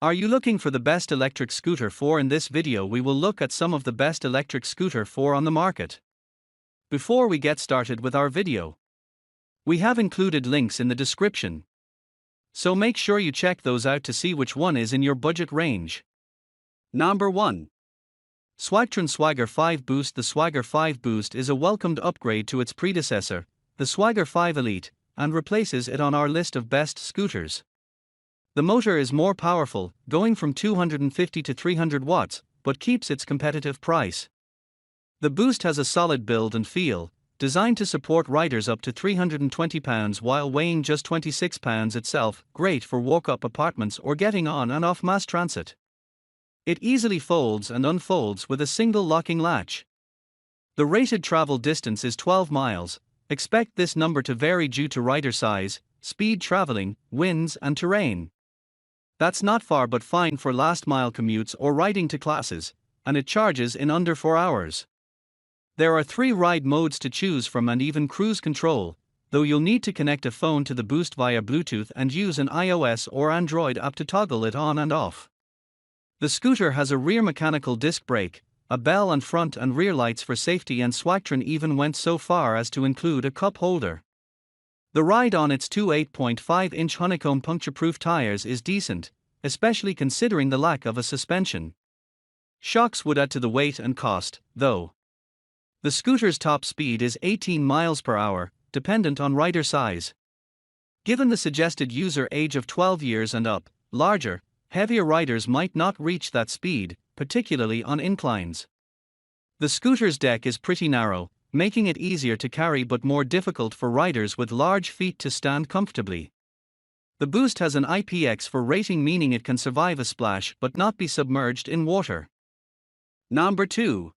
Are you looking for the best electric scooter for? In this video we will look at some of the best electric scooter for on the market. Before we get started with our video, we have included links in the description, so make sure you check those out to see which one is in your budget range. Number 1. Swagtron Swagger 5 Boost. The Swagger 5 Boost is a welcomed upgrade to its predecessor, the Swagger 5 Elite, and replaces it on our list of best scooters. The motor is more powerful, going from 250 to 300 watts, but keeps its competitive price. The Boost has a solid build and feel, designed to support riders up to 320 pounds while weighing just 26 pounds itself, great for walk-up apartments or getting on and off mass transit. It easily folds and unfolds with a single locking latch. The rated travel distance is 12 miles, expect this number to vary due to rider size, speed traveling, winds and terrain. That's not far but fine for last-mile commutes or riding to classes, and it charges in under 4 hours. There are 3 ride modes to choose from and even cruise control, though you'll need to connect a phone to the Boost via Bluetooth and use an iOS or Android app to toggle it on and off. The scooter has a rear mechanical disc brake, a bell and front and rear lights for safety, and Swagtron even went so far as to include a cup holder. The ride on its two 8.5-inch honeycomb puncture-proof tires is decent, especially considering the lack of a suspension. Shocks would add to the weight and cost, though. The scooter's top speed is 18 miles per hour, dependent on rider size. Given the suggested user age of 12 years and up, larger, heavier riders might not reach that speed, particularly on inclines. The scooter's deck is pretty narrow, making it easier to carry but more difficult for riders with large feet to stand comfortably. The Boost has an IPX4 rating, meaning it can survive a splash but not be submerged in water. Number 2.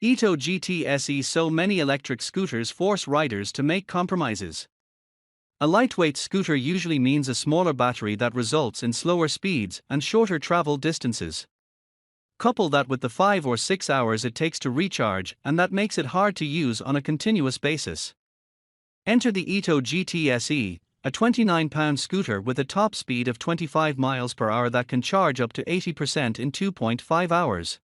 E-Twow GT SE. So many electric scooters force riders to make compromises. A lightweight scooter usually means a smaller battery that results in slower speeds and shorter travel distances. Couple that with the 5 or 6 hours it takes to recharge, and that makes it hard to use on a continuous basis. Enter the E-Twow GT SE, a 29-pound scooter with a top speed of 25 miles per hour that can charge up to 80% in 2.5 hours.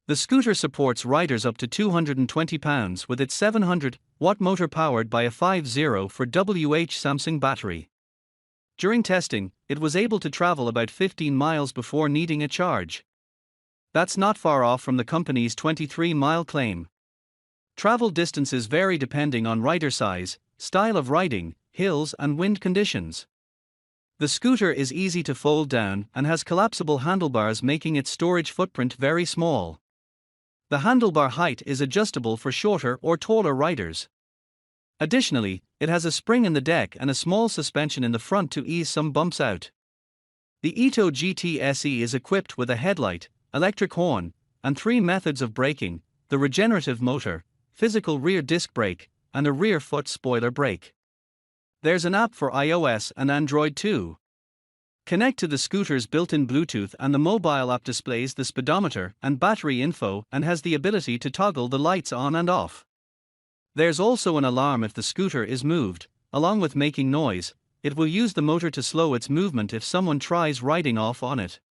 The scooter supports riders up to 220 pounds with its 700-watt motor powered by a 50 for WH Samsung battery. During testing, it was able to travel about 15 miles before needing a charge. That's not far off from the company's 23-mile claim. Travel distances vary depending on rider size, style of riding, hills and wind conditions. The scooter is easy to fold down and has collapsible handlebars, making its storage footprint very small. The handlebar height is adjustable for shorter or taller riders. Additionally, it has a spring in the deck and a small suspension in the front to ease some bumps out. The E-Twow GT SE is equipped with a headlight, electric horn, and 3 methods of braking: the regenerative motor, physical rear disc brake, and a rear foot spoiler brake. There's an app for iOS and Android too. Connect to the scooter's built-in Bluetooth, and the mobile app displays the speedometer and battery info and has the ability to toggle the lights on and off. There's also an alarm if the scooter is moved. Along with making noise, it will use the motor to slow its movement if someone tries riding off on it.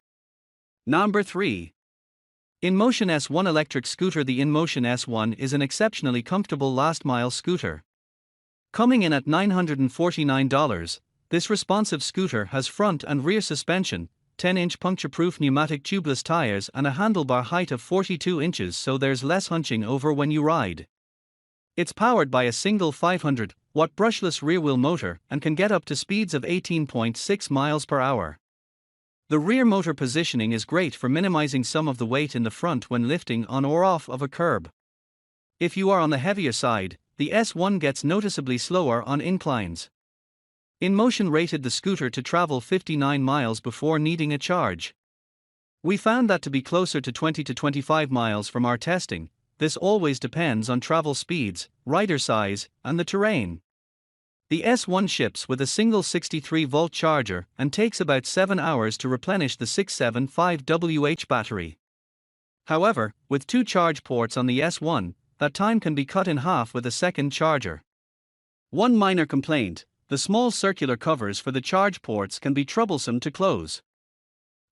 Number 3. InMotion S1 electric scooter. The InMotion S1 is an exceptionally comfortable last-mile scooter. Coming in at $949, this responsive scooter has front and rear suspension, 10-inch puncture-proof pneumatic tubeless tires, and a handlebar height of 42 inches, so there's less hunching over when you ride. It's powered by a single 500-watt brushless rear-wheel motor and can get up to speeds of 18.6 miles per hour. The rear motor positioning is great for minimizing some of the weight in the front when lifting on or off of a curb. If you are on the heavier side, the S1 gets noticeably slower on inclines. InMotion rated the scooter to travel 59 miles before needing a charge. We found that to be closer to 20 to 25 miles from our testing. This always depends on travel speeds, rider size, and the terrain. The S1 ships with a single 63-volt charger and takes about 7 hours to replenish the 675 battery. However, with 2 charge ports on the S1, that time can be cut in half with a second charger. One minor complaint: the small circular covers for the charge ports can be troublesome to close.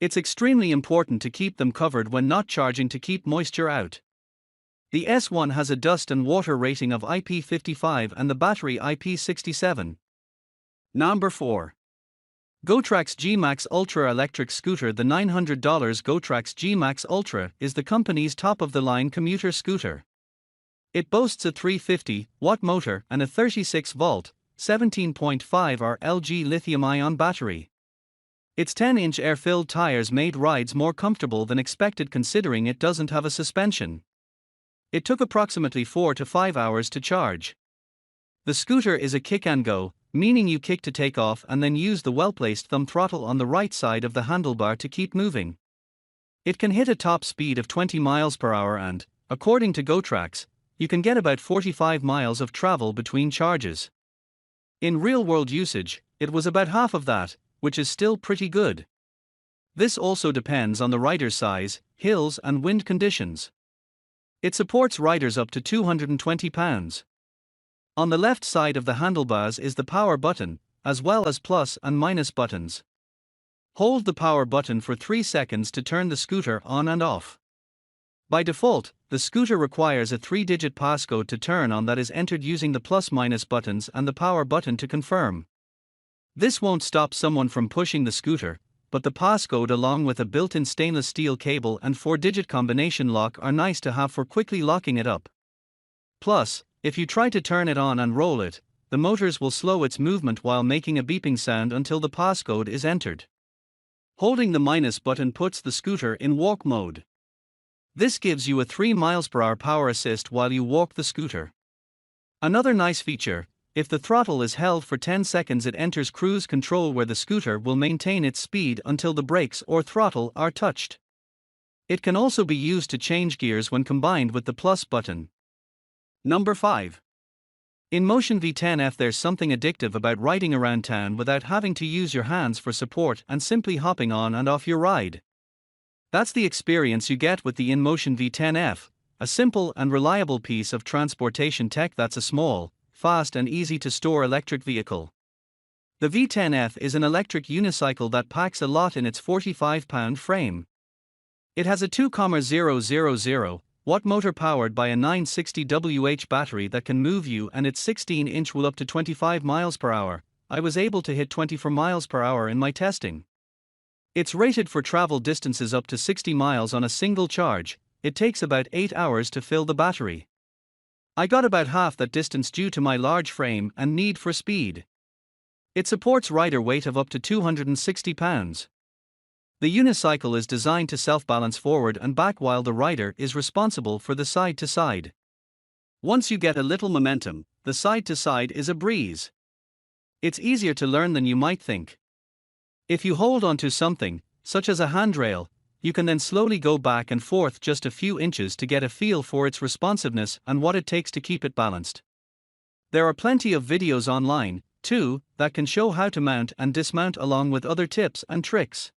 It's extremely important to keep them covered when not charging to keep moisture out. The S1 has a dust and water rating of IP55 and the battery IP67. Number 4. GoTrax GMax Ultra Electric Scooter. The $900 GoTrax GMax Ultra is the company's top-of-the-line commuter scooter. It boasts a 350-watt motor and a 36-volt, 17.5Ah LG lithium-ion battery. Its 10-inch air-filled tires made rides more comfortable than expected considering it doesn't have a suspension. It took approximately 4 to 5 hours to charge. The scooter is a kick-and-go, meaning you kick to take off and then use the well-placed thumb throttle on the right side of the handlebar to keep moving. It can hit a top speed of 20 miles per hour and, according to GoTrax, you can get about 45 miles of travel between charges. In real-world usage, it was about half of that, which is still pretty good. This also depends on the rider's size, hills and wind conditions. It supports riders up to 220 pounds. On the left side of the handlebars is the power button, as well as plus and minus buttons. Hold the power button for 3 seconds to turn the scooter on and off. By default, the scooter requires a 3-digit passcode to turn on that is entered using the plus-minus buttons and the power button to confirm. This won't stop someone from pushing the scooter, but the passcode along with a built-in stainless steel cable and 4-digit combination lock are nice to have for quickly locking it up. Plus, if you try to turn it on and roll it, the motors will slow its movement while making a beeping sound until the passcode is entered. Holding the minus button puts the scooter in walk mode. This gives you a 3 miles per hour power assist while you walk the scooter. Another nice feature, if the throttle is held for 10 seconds it enters cruise control where the scooter will maintain its speed until the brakes or throttle are touched. It can also be used to change gears when combined with the plus button. Number 5. InMotion V10F. There's something addictive about riding around town without having to use your hands for support and simply hopping on and off your ride. That's the experience you get with the InMotion V10F, a simple and reliable piece of transportation tech that's a small, fast and easy to store electric vehicle. The V10F is an electric unicycle that packs a lot in its 45-pound frame. It has a 2,000-watt motor powered by a 960 Wh battery that can move you, and its 16-inch wheel up to 25 miles per hour. I was able to hit 24 miles per hour in my testing. It's rated for travel distances up to 60 miles on a single charge. It takes about 8 hours to fill the battery. I got about half that distance due to my large frame and need for speed. It supports rider weight of up to 260 pounds. The unicycle is designed to self-balance forward and back while the rider is responsible for the side-to-side. Once you get a little momentum, the side-to-side is a breeze. It's easier to learn than you might think. If you hold onto something, such as a handrail, you can then slowly go back and forth just a few inches to get a feel for its responsiveness and what it takes to keep it balanced. There are plenty of videos online, too, that can show how to mount and dismount along with other tips and tricks.